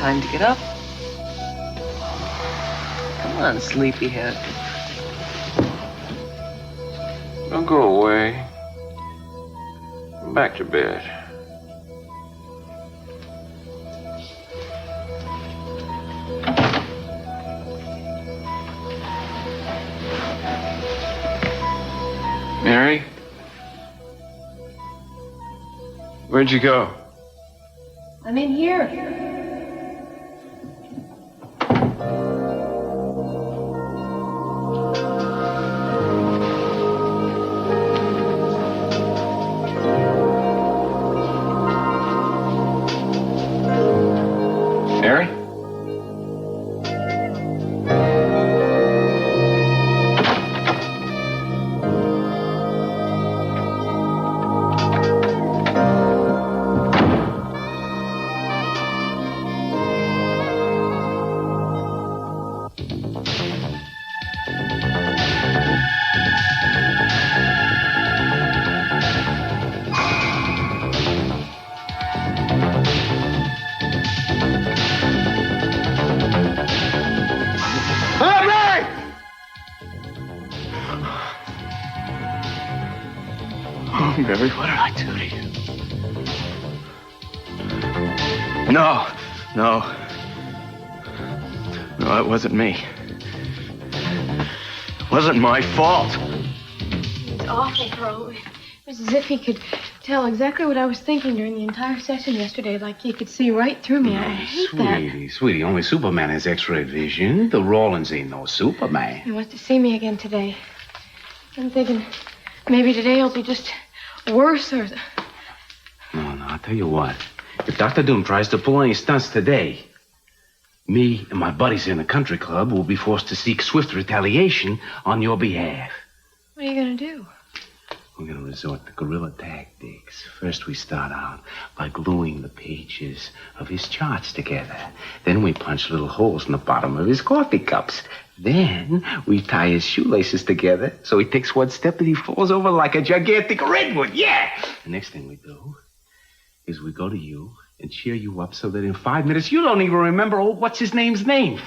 Time to get up. Come on, sleepyhead. Don't go away. Come back to bed. Mary? Where'd you go? I'm in here. Mary? Mary, what did I do to you? No, it wasn't me. It wasn't my fault. It's awful, Pearl. It was as if he could tell exactly what I was thinking during the entire session yesterday, like he could see right through me. I hate that. Sweetie, only Superman has X-ray vision. The Rawlins ain't no Superman. He wants to see me again today. I'm thinking maybe today will be just worse or... No, I'll tell you what. If Dr. Doom tries to pull any stunts today, me and my buddies in the country club will be forced to seek swift retaliation on your behalf. What are you going to do? We're going to resort to guerrilla tactics. First, we start out by gluing the pages of his charts together. Then we punch little holes in the bottom of his coffee cups. Then we tie his shoelaces together so he takes one step and he falls over like a gigantic redwood. Yeah! The next thing we do is we go to you and cheer you up so that in 5 minutes you don't even remember old what's-his-name's name.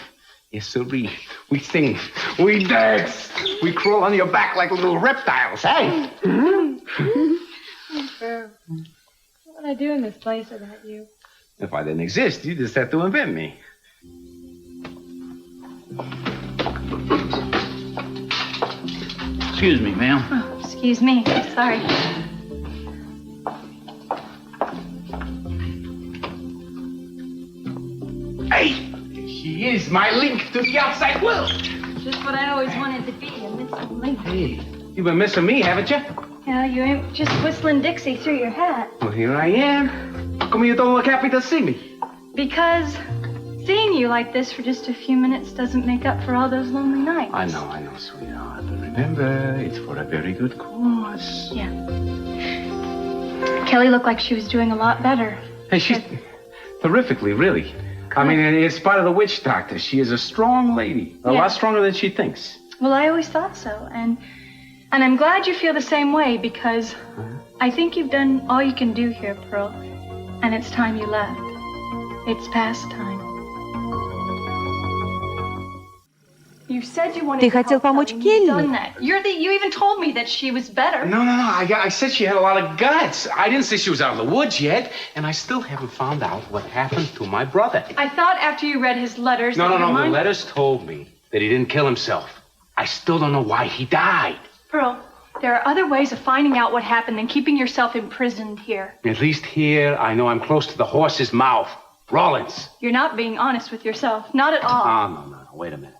Yes, sirree. We sing, we dance, we crawl on your back like little reptiles, hey? What would I do in this place without you? If I didn't exist, you'd just have to invent me. Excuse me, ma'am. Oh, excuse me. Sorry. Hey! She is my link to the outside world. Just what I always wanted to be, a missing link. Hey, you've been missing me, haven't you? Yeah, you ain't just whistling Dixie through your hat. Well, here I am. How come you don't look happy to see me? Because seeing you like this for just a few minutes doesn't make up for all those lonely nights. I know, sweetheart. But remember, it's for a very good cause. Yeah. Kelly looked like she was doing a lot better. Hey, she's terrifically, really. Good. I mean, in spite of the witch doctor, she is a strong lady. A lot stronger than she thinks. Well, I always thought so. And I'm glad you feel the same way because I think you've done all you can do here, Pearl. And it's time you left. It's past time. You said you wanted Ты хотел помочь Келли? You even told me that she was better. No. I said she had a lot of guts. I didn't say she was out of the woods yet. And I still haven't found out what happened to my brother. I thought after you read his letters... No. The letters told me that he didn't kill himself. I still don't know why he died. Pearl, there are other ways of finding out what happened than keeping yourself imprisoned here. At least here, I know I'm close to the horse's mouth. Rawlins. You're not being honest with yourself. Not at all. Oh, no. Wait a minute.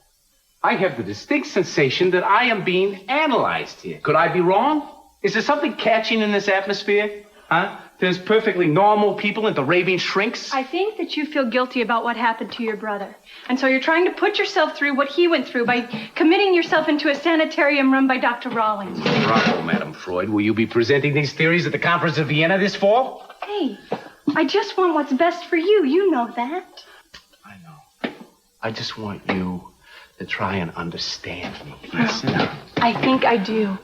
I have the distinct sensation that I am being analyzed here. Could I be wrong? Is there something catching in this atmosphere? Huh? There's perfectly normal people into raving shrinks? I think that you feel guilty about what happened to your brother. And so you're trying to put yourself through what he went through by committing yourself into a sanitarium run by Dr. Rawlins. Bravo, Madam Freud. Will you be presenting these theories at the conference in Vienna this fall? Hey, I just want what's best for you. You know that. I know. I just want you to try and understand me. Please sit down. I think I do.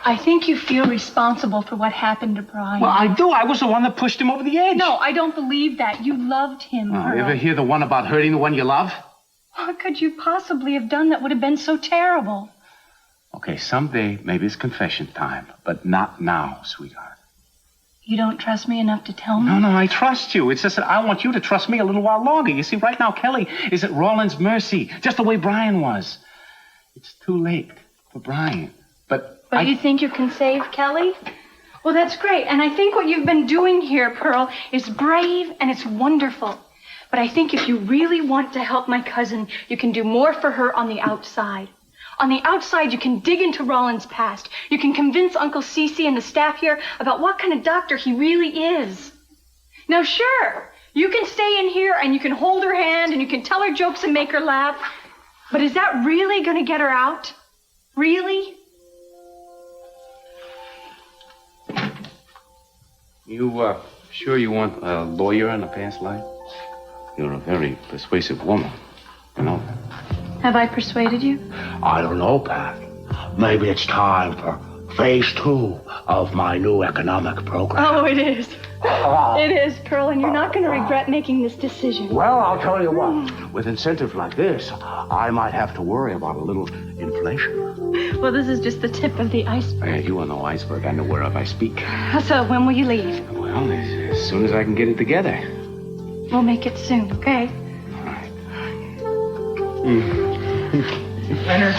I think you feel responsible for what happened to Brian. Well, I do. I was the one that pushed him over the edge. No, I don't believe that. You loved him, Oh, Pearl. you ever hear the one about hurting the one you love? What could you possibly have done that would have been so terrible? Okay, someday maybe it's confession time, but not now, sweetheart. You don't trust me enough to tell me? No, I trust you. It's just that I want you to trust me a little while longer. You see, right now, Kelly is at Roland's mercy, just the way Brian was. It's too late for Brian. But you think you can save Kelly? Well, that's great. And I think what you've been doing here, Pearl, is brave and it's wonderful. But I think if you really want to help my cousin, you can do more for her on the outside. On the outside, you can dig into Roland's past. You can convince Uncle Cece and the staff here about what kind of doctor he really is. Now, sure, you can stay in here and you can hold her hand and you can tell her jokes and make her laugh. But is that really going to get her out? Really? You, sure you want a lawyer in a past life? You're a very persuasive woman. You know that. Have I persuaded you? I don't know, Pat. Maybe it's time for phase 2 of my new economic program. Oh, it is. It is, Pearl, and you're not going to regret making this decision. Well, I'll tell you what. With incentives like this, I might have to worry about a little inflation. Well, this is just the tip of the iceberg. You are no iceberg. I know whereof I speak. So, when will you leave? Well, as soon as I can get it together. We'll make it soon, okay? All right. Leonard?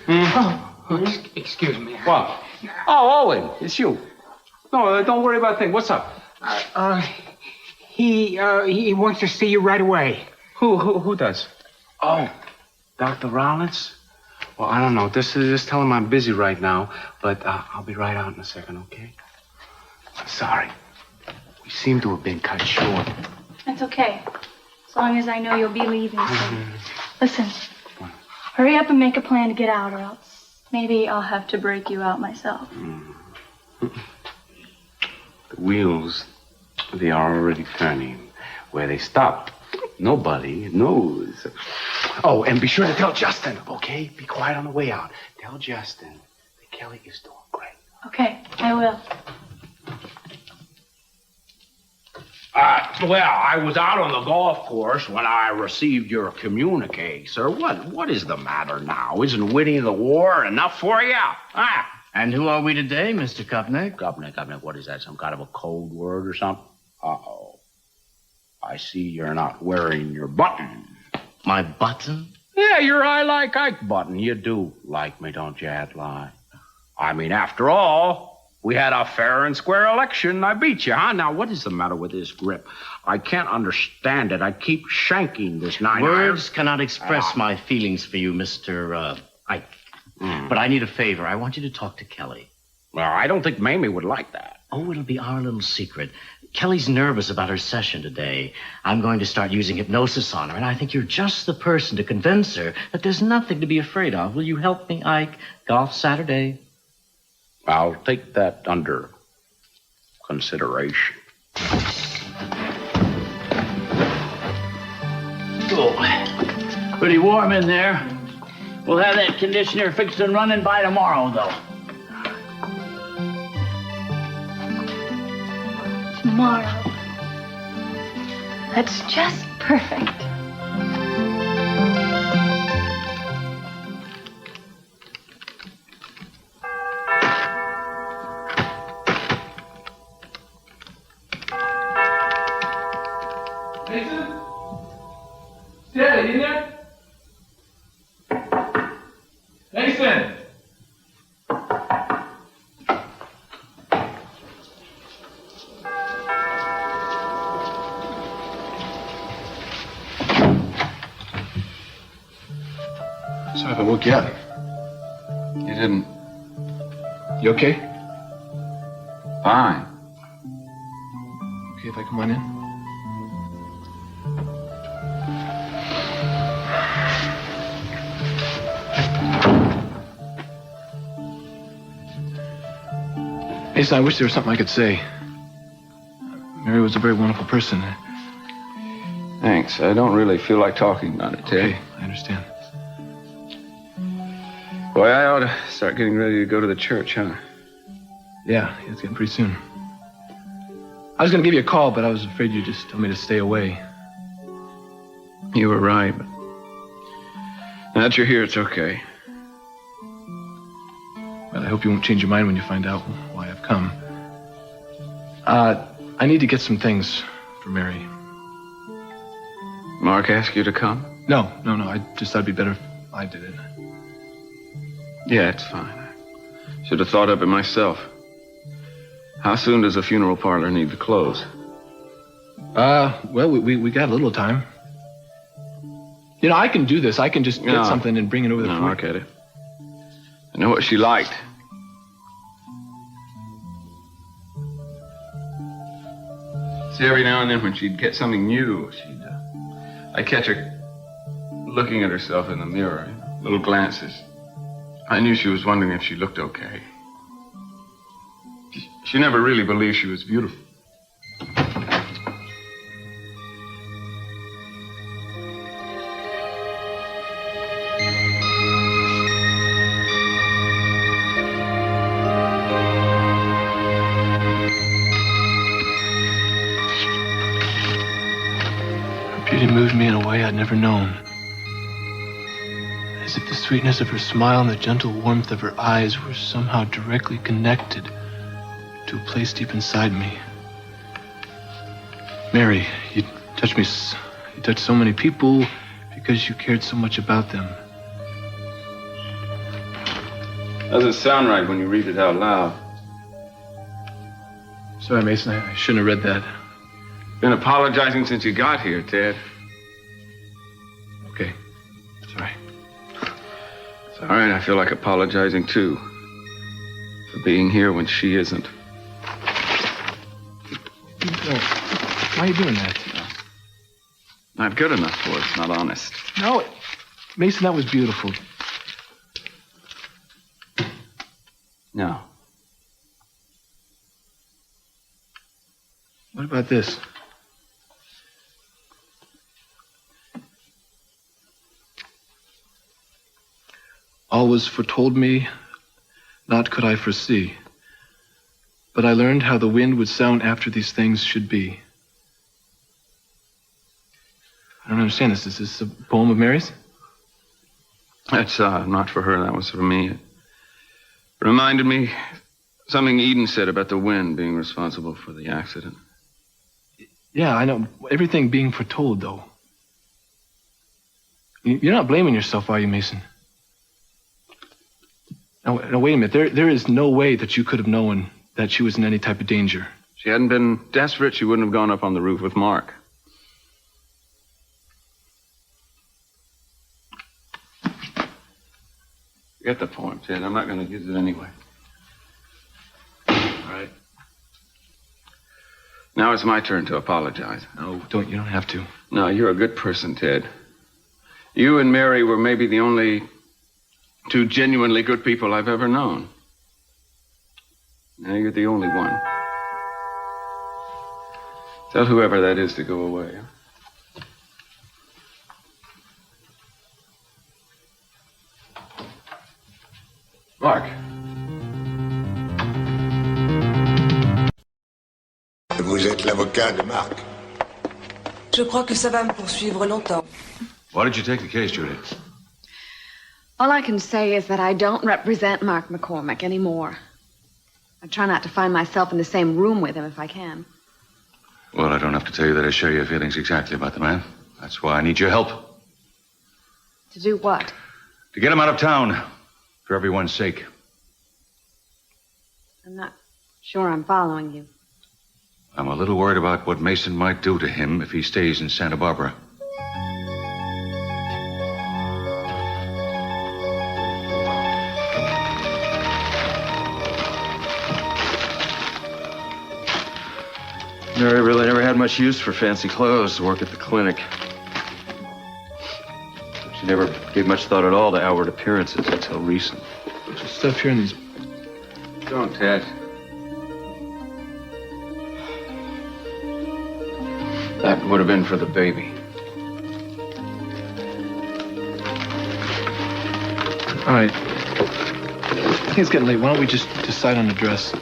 Oh, excuse me. What? Oh, Owen, it's you. No, don't worry about a thing. What's up? He wants to see you right away. Who does? Oh, Dr. Rollins? Well, I don't know. Just tell him I'm busy right now, but I'll be right out in a second, okay? Sorry. We seem to have been cut short. That's okay. As long as I know you'll be leaving soon. Listen, hurry up and make a plan to get out, or else maybe I'll have to break you out myself. The wheels, they are already turning. Where they stop, nobody knows. Oh, and be sure to tell Justin, okay? Be quiet on the way out. Tell Justin that Kelly is doing great. Okay, I will. Well, I was out on the golf course when I received your communique, sir. What is the matter now? Isn't winning the war enough for you? And who are we today, Mr. Kupnik? Kupnik, what is that? Some kind of a code word or something? Uh-oh. I see you're not wearing your button. My button? Yeah, your I like Ike button. You do like me, don't you, Adline? I mean, after all, we had a fair and square election, and I beat you, huh? Now, what is the matter with this grip? I can't understand it. I keep shanking this 9 Words cannot express my feelings for you, Mr. Ike. But I need a favor. I want you to talk to Kelly. Well, I don't think Mamie would like that. Oh, it'll be our little secret. Kelly's nervous about her session today. I'm going to start using hypnosis on her, and I think you're just the person to convince her that there's nothing to be afraid of. Will you help me, Ike? Golf Saturday. I'll take that under consideration. Oh, pretty warm in there. We'll have that conditioner fixed and running by tomorrow, though. Tomorrow. That's just perfect. Mason? Stanley, in there? Mason! Sorry if I woke you up. You didn't. You okay? Fine. Okay if I come on in? Mason, I wish there was something I could say. Mary was a very wonderful person. Thanks. I don't really feel like talking about it, Ted. Okay, I understand. Boy, I ought to start getting ready to go to the church, huh? Yeah, it's getting pretty soon. I was going to give you a call, but I was afraid you'd just tell me to stay away. You were right, but now that you're here, it's okay. Well, I hope you won't change your mind when you find out why I've come. I need to get some things for Mary. Mark asked you to come? No. I just thought it'd be better if I did it. Yeah, it's fine. I should have thought of it myself. How soon does a funeral parlor need to close? Well, we got a little time. You know, I can do this. I can just get something and bring it over the front. Mark had it. I know what she liked. See, every now and then when she'd get something new, I'd catch her looking at herself in the mirror, little glances. I knew she was wondering if she looked okay. She never really believed she was beautiful. Her beauty moved me in a way I'd never known. As if the sweetness of her smile and the gentle warmth of her eyes were somehow directly connected to a place deep inside me. Mary, you touched me. You touched so many people because you cared so much about them. Doesn't sound right when you read it out loud. Sorry, Mason, I shouldn't have read that. Been apologizing since you got here, Ted. Okay. Sorry. It's all right. I feel like apologizing, too. For being here when she isn't. Why are you doing that? Not good enough for us, not honest. No, Mason, that was beautiful. No. What about this? All was foretold me, naught could I foresee. But I learned how the wind would sound after these things should be. I don't understand this. Is this a poem of Mary's? That's not for her. That was for me. It reminded me something Eden said about the wind being responsible for the accident. Yeah, I know. Everything being foretold, though. You're not blaming yourself, are you, Mason? Now, wait a minute. There is no way that you could have known that she was in any type of danger. If she hadn't been desperate, she wouldn't have gone up on the roof with Mark. Forget the poem, Ted. I'm not going to use it anyway. All right. Now it's my turn to apologize. No, you don't have to. No, you're a good person, Ted. You and Mary were maybe the only two genuinely good people I've ever known. Now you're the only one. Tell whoever that is to go away. Mark. Vous êtes l'avocat de Marc. Je crois que ça va me poursuivre longtemps. Why did you take the case, Judy? All I can say is that I don't represent Mark McCormick anymore. I try not to find myself in the same room with him if I can. Well, I don't have to tell you that I share your feelings exactly about the man. That's why I need your help. To do what? To get him out of town. For everyone's sake. I'm not sure I'm following you. I'm a little worried about what Mason might do to him if he stays in Santa Barbara. Mary really never had much use for fancy clothes to work at the clinic. She never gave much thought at all to outward appearances until recent. There's stuff here in these... Don't, Ted. That would have been for the baby. All right. I think it's getting late. Why don't we just decide on a dress?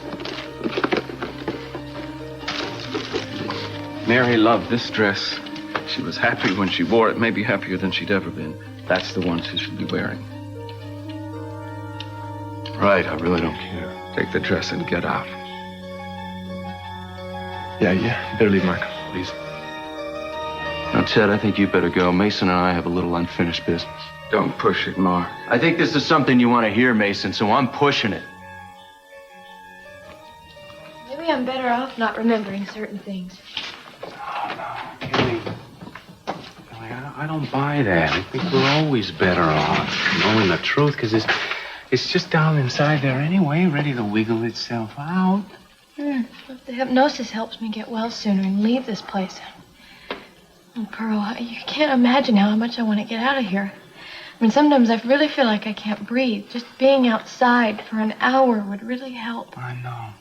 Mary loved this dress. She was happy when she wore it, maybe happier than she'd ever been. That's the one she should be wearing. Right, I really don't care. Take the dress and get out. Yeah, you better leave, Mark, please. Now, Ted, I think you better go. Mason and I have a little unfinished business. Don't push it, Mark. I think this is something you want to hear, Mason, so I'm pushing it. Maybe I'm better off not remembering certain things. Kelly, I don't buy that. I think we're always better off knowing the truth, because it's just down inside there anyway, ready to wiggle itself out. But the hypnosis helps me get well sooner and leave this place. And Pearl, you can't imagine how much I want to get out of here. I mean, sometimes I really feel like I can't breathe. Just being outside for an hour would really help. I know.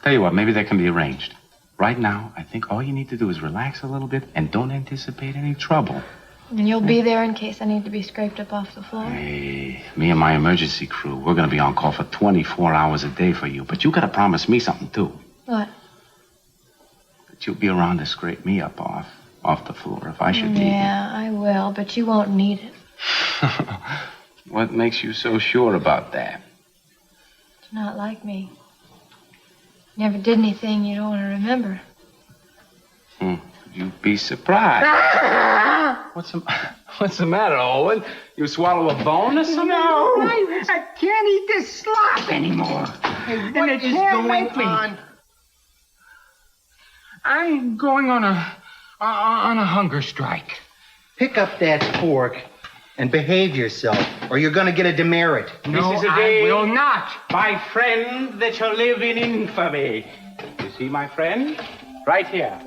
Tell you what, maybe that can be arranged. Right now, I think all you need to do is relax a little bit and don't anticipate any trouble. And you'll be there in case I need to be scraped up off the floor? Hey, me and my emergency crew, we're going to be on call for 24 hours a day for you. But you got to promise me something, too. What? That you'll be around to scrape me up off the floor if I should need you. Yeah, I will, but you won't need it. What makes you so sure about that? It's not like me. Never did anything you don't want to remember. You'd be surprised. What's the matter, Owen? You swallow a bone or something? No, I can't eat this slop anymore. What is going on? I'm going on a hunger strike. Pick up that fork and behave yourself, or you're going to get a demerit. No, I will not. My friend, that shall live in infamy. You see, my friend? Right here.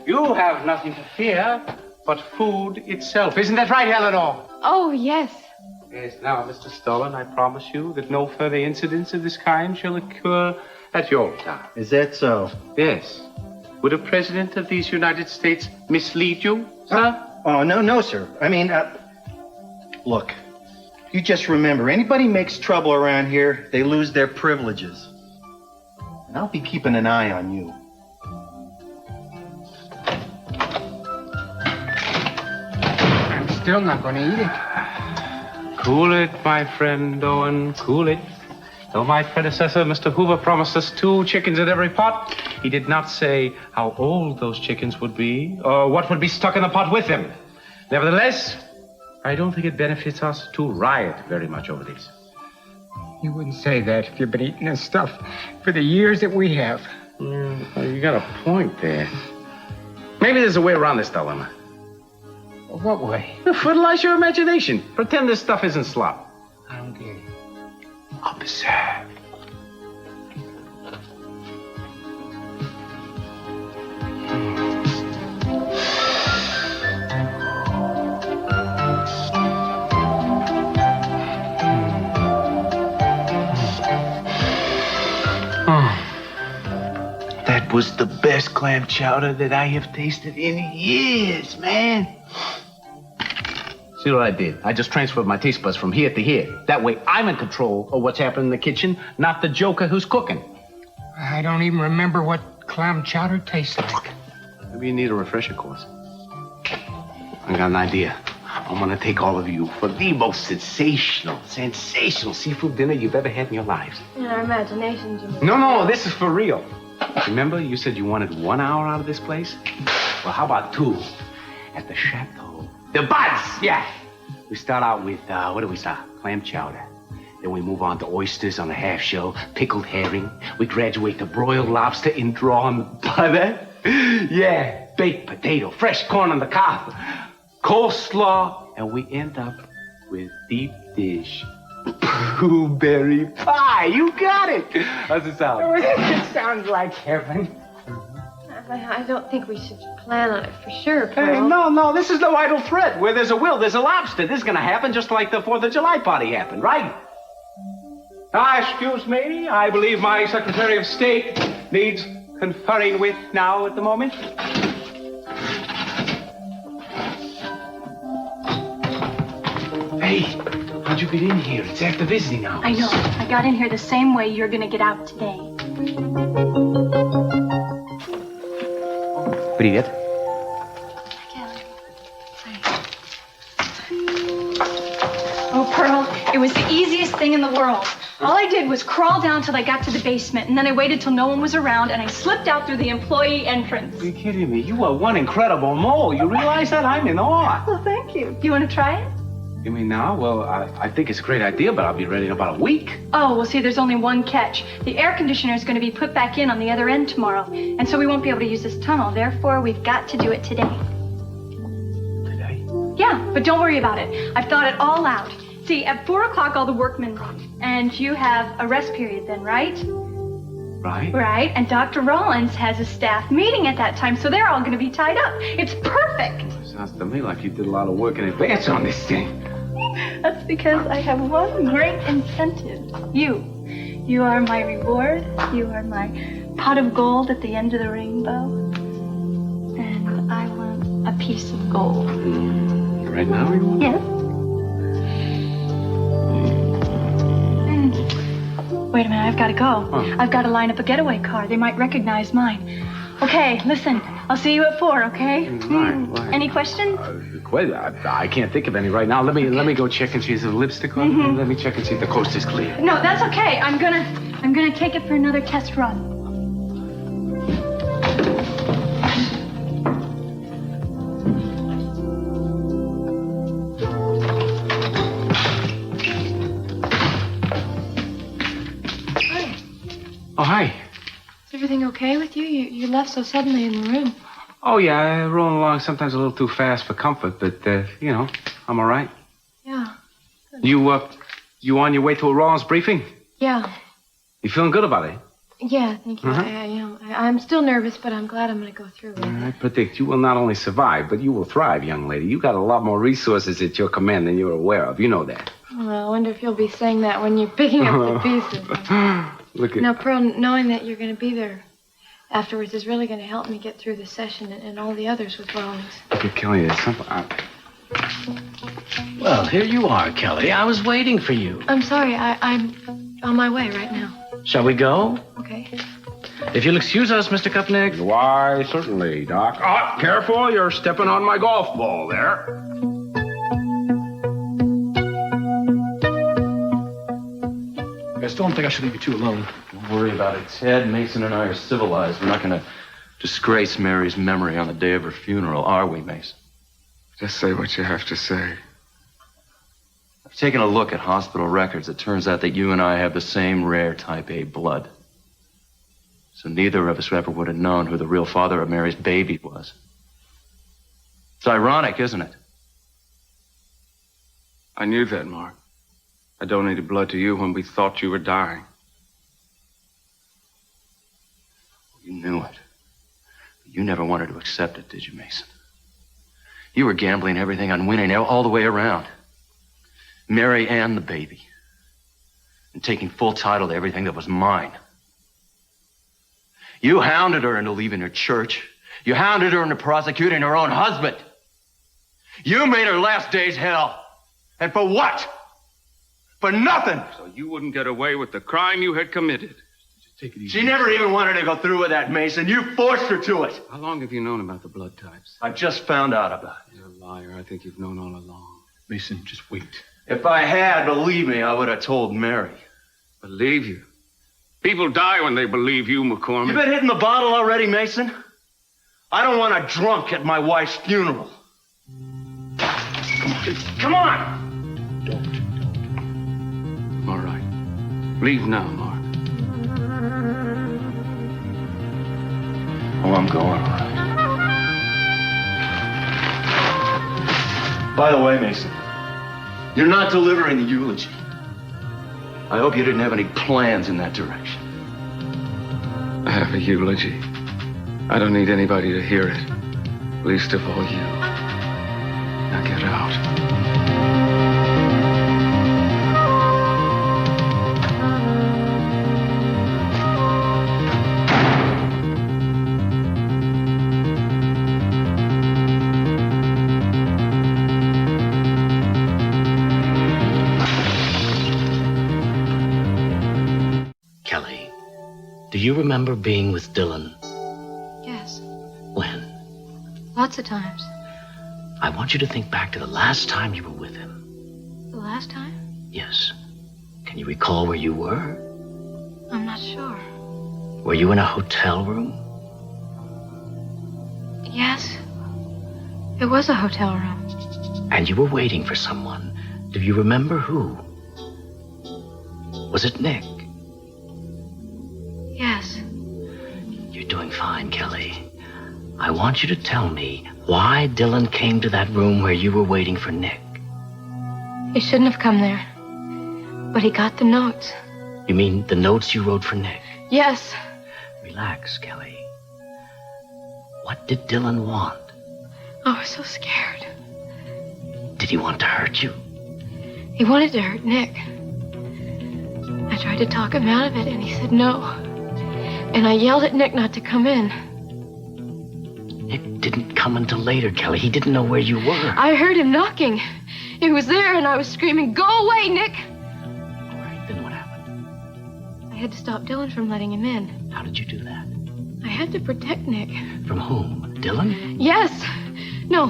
You have nothing to fear but food itself. Isn't that right, Eleanor? Oh, yes. Yes. Now, Mr. Stolen, I promise you that no further incidents of this kind shall occur at your town. Is that so? Yes. Would a president of these United States mislead you, sir? Oh, no, sir. I mean, look, you just remember, anybody makes trouble around here, they lose their privileges. And I'll be keeping an eye on you. I'm still not going to eat it. Cool it, my friend Owen, cool it. Though my predecessor, Mr. Hoover, promised us 2 chickens at every pot, he did not say how old those chickens would be or what would be stuck in the pot with them. Nevertheless, I don't think it benefits us to riot very much over this. You wouldn't say that if you've been eating this stuff for the years that we have. Well, you got a point there. Maybe there's a way around this dilemma. What way? Fertilize your imagination. Pretend this stuff isn't slop. I don't get it. Observe. That was the best clam chowder that I have tasted in years, man. See what I did? I just transferred my taste buds from here to here. That way I'm in control of what's happening in the kitchen, not the joker who's cooking. I don't even remember what clam chowder tastes like. Maybe you need a refresher course. I got an idea. I'm gonna take all of you for the most sensational seafood dinner you've ever had in your lives. In our imaginations, you mean? No, this is for real. Remember, you said you wanted 1 hour out of this place? Well, how about 2 at the chateau? The buds, yeah. We start out with, what do we start? Clam chowder. Then we move on to oysters on a half shell, pickled herring. We graduate to broiled lobster in drawn butter. Yeah, baked potato, fresh corn on the cob, coleslaw, and we end up with deep dish blueberry pie. You got it. How's it sound? It sounds like heaven. I don't think we should plan on it for sure, Hey, Pearl. no, this is no idle threat. Where there's a will, there's a lobster. This is gonna happen just like the 4th of July party happened, right? Excuse me. I believe my Secretary of State needs conferring with now at the moment. Hey, how'd you get in here? It's after visiting hours. I know. I got in here the same way you're gonna get out today. Привет. Oh, Pearl, it was the easiest thing in the world. All I did was crawl down till I got to the basement, and then I waited till no one was around, and I slipped out through the employee entrance. Are you kidding me? You are one incredible mole. You realize that? I'm in awe. Well, thank you. Do you want to try it? You mean now? Well, I think it's a great idea, but I'll be ready in about a week. Oh, well, see, there's only one catch. The air conditioner is going to be put back in on the other end tomorrow, and so we won't be able to use this tunnel. Therefore, we've got to do it today. Today? Yeah, but don't worry about it. I've thought it all out. See, at 4 o'clock, all the workmen leave, and you have a rest period then, right? Right. Right, and Dr. Rollins has a staff meeting at that time, so they're all going to be tied up. It's perfect. Sounds to me like you did a lot of work in advance on this thing. That's because I have one great incentive. You. You are my reward. You are my pot of gold at the end of the rainbow. And I want a piece of gold. Right now, you want? Yes. Wait a minute, I've got to go. Oh. I've got to line up a getaway car. They might recognize mine. Okay, listen. I'll see you at 4, okay? Right. Any questions? Well, I can't think of any right now. Let me go check and see if there's lipstick on it. Let me check and see if the coast is clear. No, that's okay. I'm gonna take it for another test run. Oh, hi. Is everything okay with you? You left so suddenly in the room. Oh, yeah, I'm rolling along sometimes a little too fast for comfort, but, you know, I'm all right. Yeah. You on your way to a Rollins briefing? Yeah. You feeling good about it? Yeah, thank you. Uh-huh. I am. I'm still nervous, but I'm glad I'm going to go through with it. I predict you will not only survive, but you will thrive, young lady. You got a lot more resources at your command than you're aware of. You know that. Well, I wonder if you'll be saying that when you're picking up the pieces. Look at... Now, Pearl, knowing that you're going to be there afterwards is really going to help me get through the session and all the others with Rollins. Look at Kelly. There's something... Well, here you are, Kelly. I was waiting for you. I'm sorry. I'm on my way right now. Shall we go? Okay. If you'll excuse us, Mr. Kupnick. Why, certainly, Doc. Oh, careful. You're stepping on my golf ball there. I still don't think I should leave you two alone. Don't worry about it, Ted. Mason and I are civilized. We're not going to disgrace Mary's memory on the day of her funeral, are we, Mason? Just say what you have to say. I've taken a look at hospital records. It turns out that you and I have the same rare type A blood. So neither of us ever would have known who the real father of Mary's baby was. It's ironic, isn't it? I knew that, Mark. I donated blood to you when we thought you were dying. You knew it. But you never wanted to accept it, did you, Mason? You were gambling everything on winning all the way around. Mary and the baby. And taking full title to everything that was mine. You hounded her into leaving her church. You hounded her into prosecuting her own husband. You made her last days hell. And for what? For nothing. So you wouldn't get away with the crime you had committed. Just take it easy. She never even wanted to go through with that, Mason. You forced her to it. How long have you known about the blood types? I just found out about it. You're a liar. I think you've known all along. Mason, just wait. If I had, believe me, I would have told Mary. Believe you? People die when they believe you, McCormick. You been hitting the bottle already, Mason? I don't want a drunk at my wife's funeral. Come on! All right. Leave now, Mark. Oh, I'm going, all right. By the way, Mason, you're not delivering the eulogy. I hope you didn't have any plans in that direction. I have a eulogy. I don't need anybody to hear it. Least of all you. Now get out. Kelly, do you remember being with Dylan? Yes. When? Lots of times. I want you to think back to the last time you were with him. The last time? Yes. Can you recall where you were? I'm not sure. Were you in a hotel room? Yes. It was a hotel room. And you were waiting for someone. Do you remember who? Was it Nick? Yes. You're doing fine, Kelly. I want you to tell me why Dylan came to that room where you were waiting for Nick. He shouldn't have come there. But he got the notes. You mean the notes you wrote for Nick? Yes. Relax, Kelly. What did Dylan want? I was so scared. Did he want to hurt you? He wanted to hurt Nick. I tried to talk him out of it, and he said no. And I yelled at Nick not to come in. Nick didn't come until later, Kelly. He didn't know where you were. I heard him knocking. He was there, and I was screaming, "Go away, Nick!" All right, then what happened? I had to stop Dylan from letting him in. How did you do that? I had to protect Nick. From whom? Dylan? Yes. No,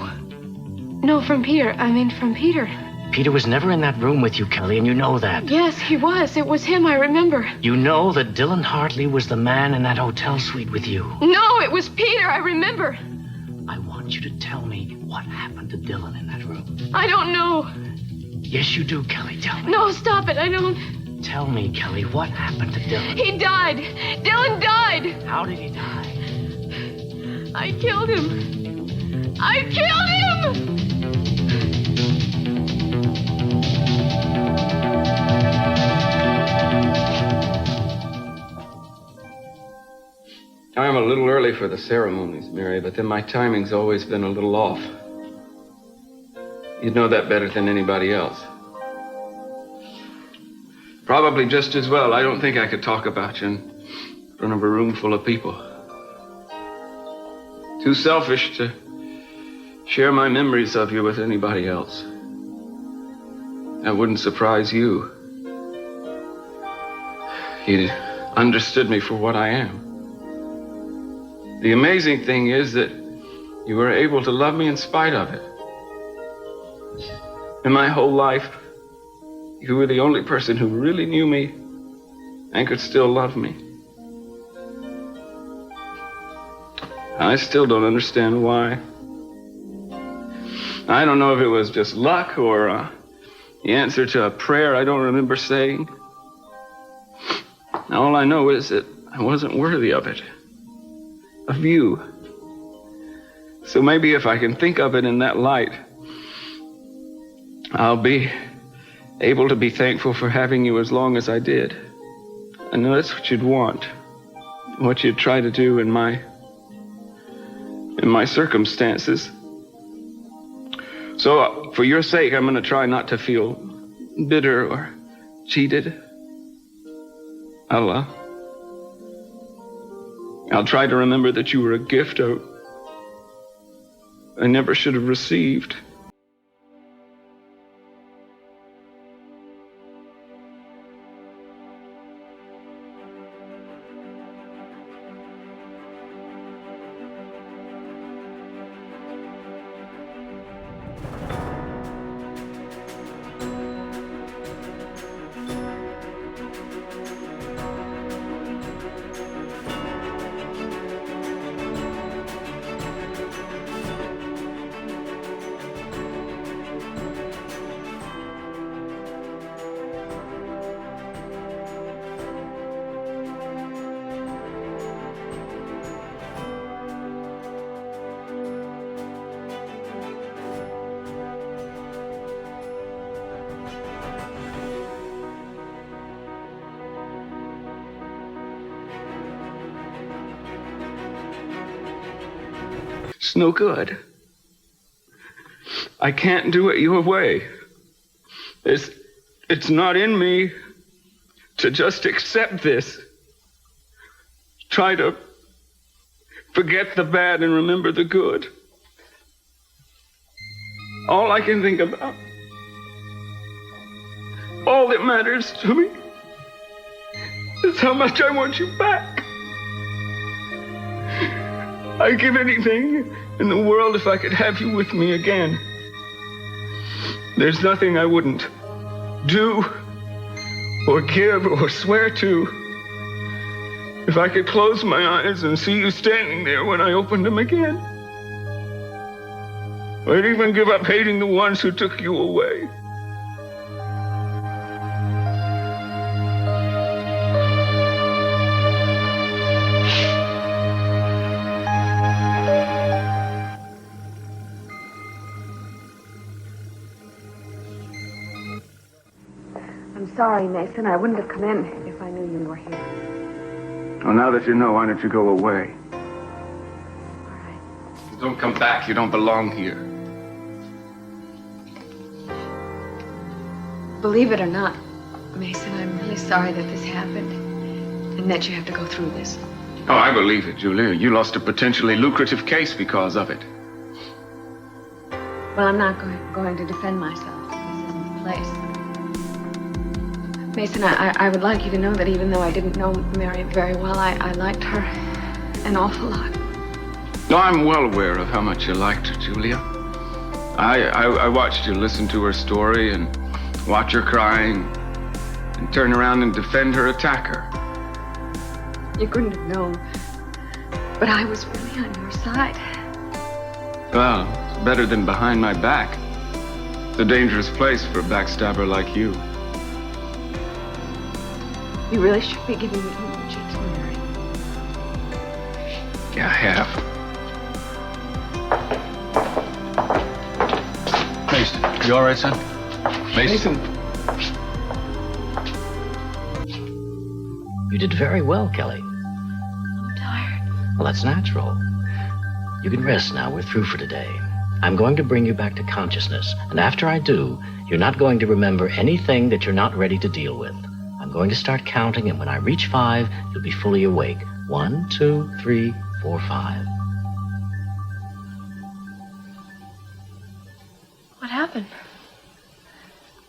from Peter. I mean, from Peter. Peter was never in that room with you, Kelly, and you know that. Yes, he was. It was him, I remember. You know that Dylan Hartley was the man in that hotel suite with you. No, it was Peter, I remember. I want you to tell me what happened to Dylan in that room. I don't know. Yes, you do, Kelly. Tell me. No, stop it. I don't. Tell me, Kelly, what happened to Dylan? He died. Dylan died. How did he die? I killed him. I killed him! I'm a little early for the ceremonies, Mary, but then my timing's always been a little off. You'd know that better than anybody else. Probably just as well. I don't think I could talk about you in front of a room full of people. Too selfish to share my memories of you with anybody else. That wouldn't surprise you. He understood me for what I am. The amazing thing is that you were able to love me in spite of it. In my whole life, you were the only person who really knew me and could still love me. I still don't understand why. I don't know if it was just luck or the answer to a prayer I don't remember saying. All I know is that I wasn't worthy of it. Of you. So maybe if I can think of it in that light, I'll be able to be thankful for having you as long as I did. I know that's what you'd want. What you'd try to do in my circumstances. So, for your sake, I'm going to try not to feel bitter or cheated. I'll try to remember that you were a gift I never should have received. It's no good. I can't do it your way. It's not in me to just accept this. Try to forget the bad and remember the good. All I can think about, all that matters to me, is how much I want you back. I'd give anything in the world if I could have you with me again. There's nothing I wouldn't do or give or swear to if I could close my eyes and see you standing there when I opened them again. I'd even give up hating the ones who took you away. I'm sorry, Mason. I wouldn't have come in if I knew you were here. Well, now that you know, why don't you go away? All right. Don't come back. You don't belong here. Believe it or not, Mason, I'm really sorry that this happened and that you have to go through this. Oh, I believe it, Julia. You lost a potentially lucrative case because of it. Well, I'm not going to defend myself. This isn't the place. Mason, I would like you to know that even though I didn't know Mary very well, I liked her an awful lot. No, I'm well aware of how much you liked her, Julia. I watched you listen to her story and watch her crying and turn around and defend her attacker. You couldn't have known, but I was really on your side. Well, it's better than behind my back. It's a dangerous place for a backstabber like you. You really should be giving me emojis to Mary. Yeah, I have. Mason, you all right, son? Mason. You did very well, Kelly. I'm tired. Well, that's natural. You can rest now. We're through for today. I'm going to bring you back to consciousness, and after I do, you're not going to remember anything that you're not ready to deal with. I'm going to start counting, and when I reach 5, you'll be fully awake. 1, 2, 3, 4, 5. What happened?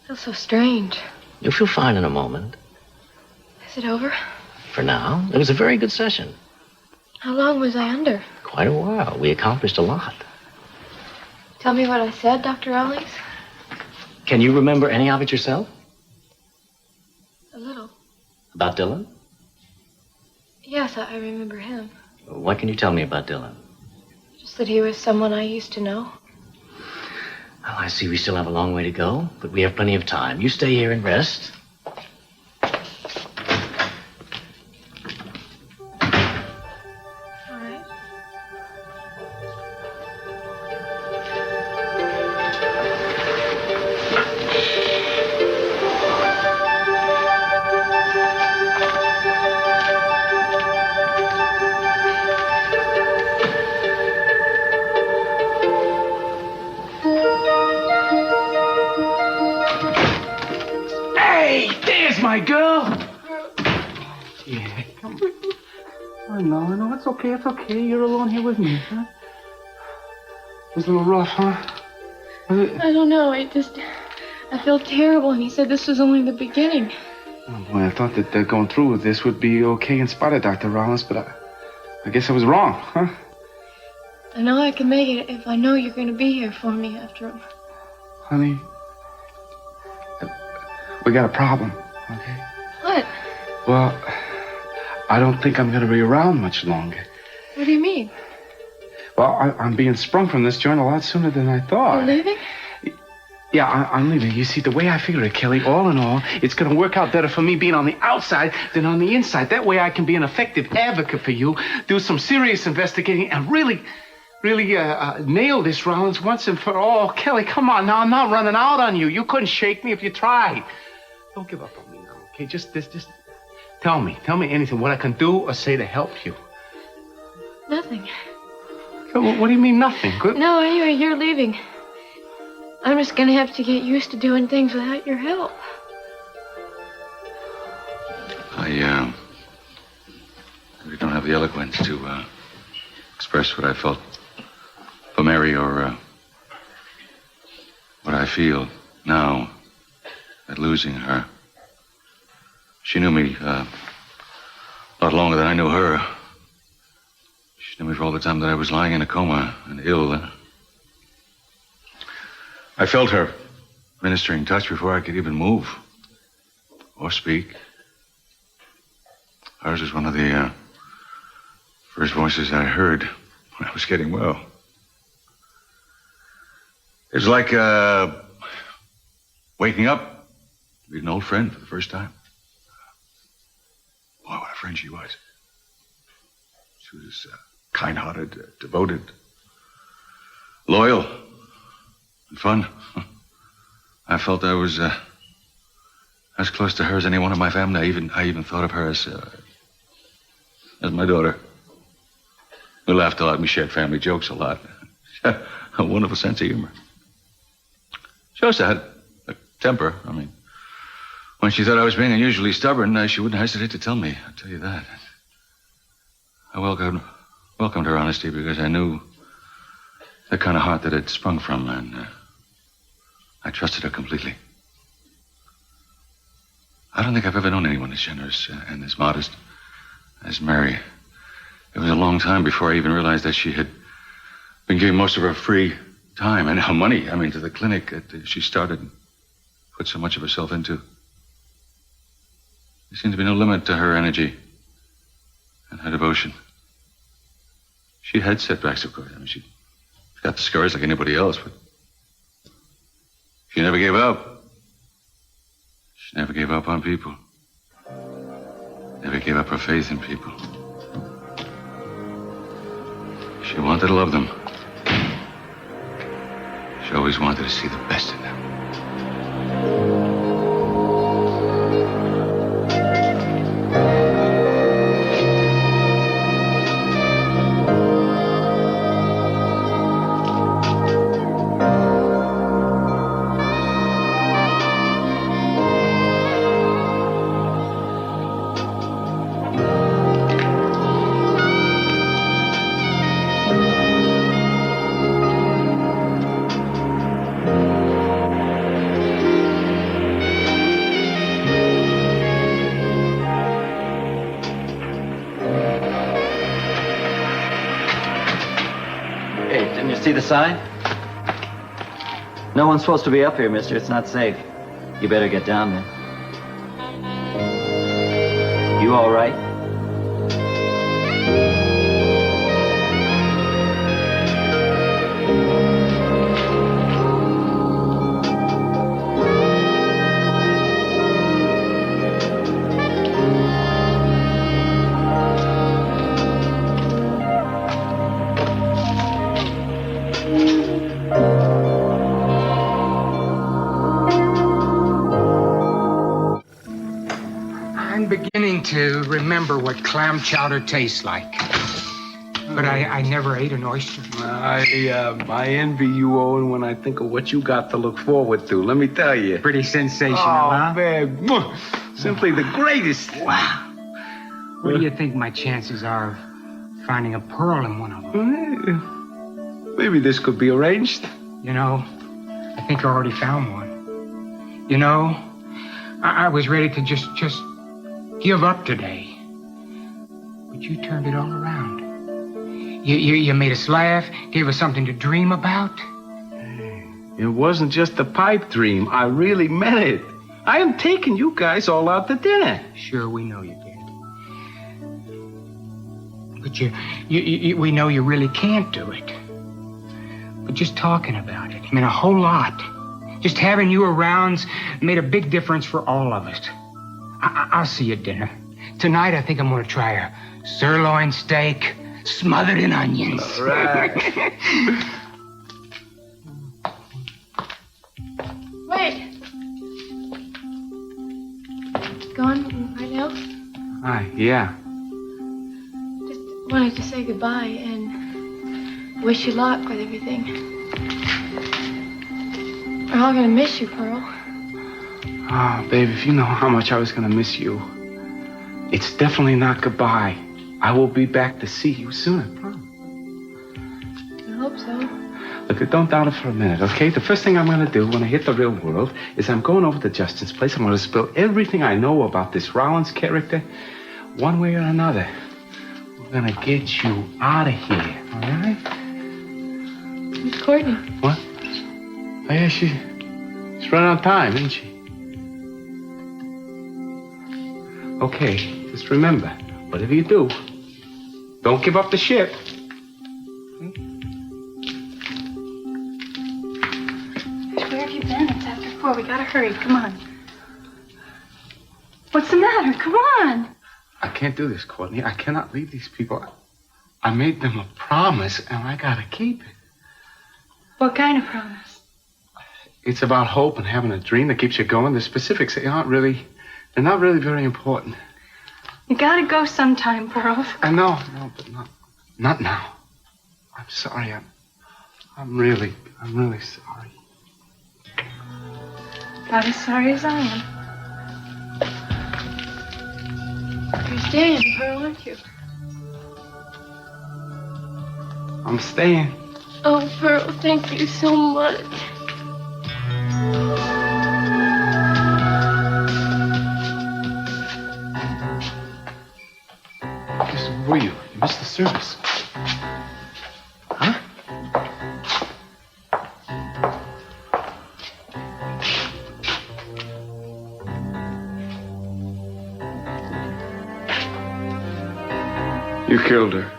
I feel so strange. You'll feel fine in a moment. Is it over? For now, it was a very good session. How long was I under? Quite a while. We accomplished a lot. Tell me what I said, Dr. Rawlings. Can you remember any of it yourself? A little. About Dylan? Yes, I remember him. What can you tell me about Dylan? Just that he was someone I used to know. Well, I see we still have a long way to go, but we have plenty of time. You stay here and rest. All right. Hey, there's my girl. Yeah, come on. I know, it's okay, You're alone here with me, huh? It was a little rough, huh? I don't know. I feel terrible, and he said this was only the beginning. Oh, boy, I thought that going through with this would be okay in spite of Dr. Rollins, but I guess I was wrong, huh? I know I can make it if I know you're going to be here for me after all. Honey, we got a problem, okay? What? Well, I don't think I'm going to be around much longer. What do you mean? Well, I'm being sprung from this joint a lot sooner than I thought. You're leaving? Yeah, I'm leaving. You see, the way I figure it, Kelly, all in all, it's going to work out better for me being on the outside than on the inside. That way I can be an effective advocate for you, do some serious investigating, and really nail this Rollins once and for all. Kelly, come on now. I'm not running out on you. You couldn't shake me if you tried. Don't give up on me now, okay? Just tell me anything, what I can do or say to help you. Nothing. What do you mean, nothing? Good. No, anyway, you're leaving. I'm just going to have to get used to doing things without your help. I really don't have the eloquence to express what I felt for Mary or what I feel now at losing her. She knew me a lot longer than I knew her. She's She knew me for all the time that I was lying in a coma and ill. I felt her ministering touch before I could even move or speak. Hers was one of the first voices I heard when I was getting well. It was like waking up, meet an old friend for the first time. Boy, what a friend she was. She was kind-hearted, devoted, loyal, and fun. I felt I was as close to her as any one of my family. I even thought of her as my daughter. We laughed a lot. We shared family jokes a lot. A wonderful sense of humor. She also had a temper. I mean, when she thought I was being unusually stubborn, she wouldn't hesitate to tell me. I'll tell you that. I welcomed her honesty because I knew the kind of heart that it sprung from, and I trusted her completely. I don't think I've ever known anyone as generous and as modest as Mary. It was a long time before I even realized that she had been giving most of her free time and her money, to the clinic that she started and put so much of herself into. There seemed to be no limit to her energy and her devotion. She had setbacks, of course. She got the scars like anybody else, but she never gave up. She never gave up on people. Never gave up her faith in people. She wanted to love them. She always wanted to see the best in them. See the sign? No one's supposed to be up here, mister. It's not safe. You better get down there. You all right? To remember what clam chowder tastes like. But I never ate an oyster. I envy you, Owen, when I think of what you got to look forward to. Let me tell you. Pretty sensational, huh? Man. Simply the greatest. Wow. What do you think my chances are of finding a pearl in one of them? Maybe this could be arranged. I think I already found one. I was ready to just give up today. But you turned it all around. You made us laugh, gave us something to dream about. It wasn't just a pipe dream. I really meant it. I am taking you guys all out to dinner. Sure, we know you did. But we know you really can't do it. But just talking about it, a whole lot. Just having you around's made a big difference for all of us. I'll see you at dinner. Tonight, I think I'm going to try a sirloin steak smothered in onions. All right. Wait. Gone right now? Hi, yeah. Just wanted to say goodbye and wish you luck with everything. We're all going to miss you, Pearl. Oh, babe, if you know how much I was going to miss you, it's definitely not goodbye. I will be back to see you soon, I promise. I hope so. Look, don't doubt it for a minute, okay? The first thing I'm going to do when I hit the real world is I'm going over to Justin's place. I'm going to spill everything I know about this Rollins character, one way or another. We're gonna get you out of here, all right? Miss Courtney. What? Oh, yeah, she's running out of time, isn't she? Okay, just remember, whatever you do, don't give up the ship. Where have you been? It's after 4. We gotta hurry. Come on. What's the matter? Come on. I can't do this, Courtney. I cannot leave these people. I made them a promise, and I gotta keep it. What kind of promise? It's about hope and having a dream that keeps you going. The specifics, they're not really very important. You gotta go sometime, Pearl. I know, but not now. I'm sorry. I'm really sorry. Not as sorry as I am. You're staying, Pearl, aren't you? I'm staying. Oh, Pearl, thank you so much. Where were you? You missed the service. Huh? You killed her.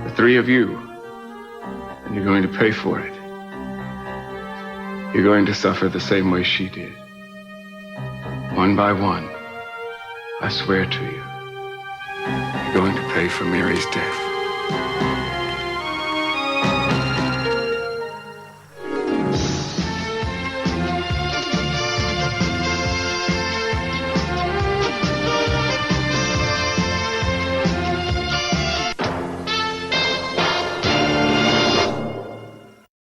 The 3 of you. And you're going to pay for it. You're going to suffer the same way she did. One by one. I swear to you. You're going to pay for Mary's death.